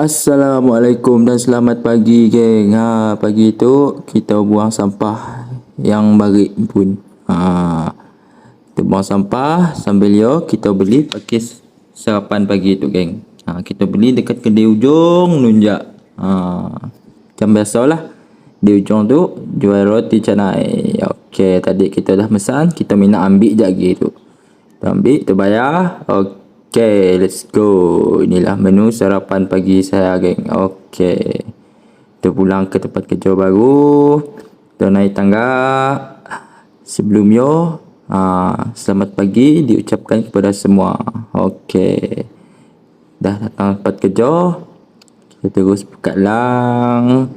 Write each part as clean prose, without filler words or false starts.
Assalamualaikum dan selamat pagi, geng. Pagi tu kita buang sampah yang barik pun. Kita buang sampah sambil kita beli pakai sarapan pagi tu, geng. Kita beli dekat kedai ujung nunjak. Macam biasalah. Di ujung tu jual roti canai. Okey, tadi kita dah pesan, kita minta ambil je lagi tu. Kita ambil, kita bayar. Okay, let's go. Inilah menu sarapan pagi saya, geng. Okay. Kita pulang ke tempat kerja baru. Kita naik tangga. Sebelum selamat pagi diucapkan kepada semua. Okay. Dah datang tempat kerja. Kita terus buka lang.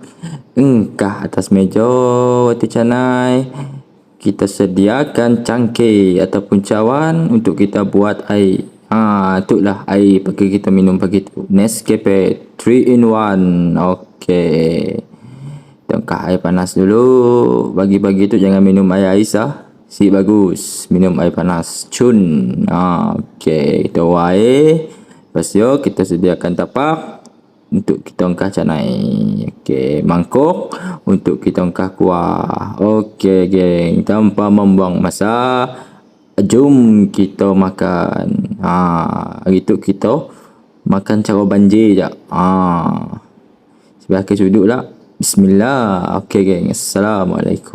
Engkah atas meja roti canai. Kita sediakan cangkir ataupun cawan untuk kita buat air. Itulah air bagi kita minum pagi tu. Nescafe 3 in 1. Okey. Tengkah air panas dulu. Bagi-bagi tu jangan minum air ais lah. Si bagus. Minum air panas. Cun. Okey. Kita buat air. Lepas tu kita sediakan tapak untuk kita ongkah canai. Okey. Mangkuk untuk kita ongkah kuah. Okey, geng. Tanpa membuang masa, jom kita makan. Hari tu kita makan cara banjir je. Sebelah ke sudut lah. Bismillah. Okey, geng. Assalamualaikum.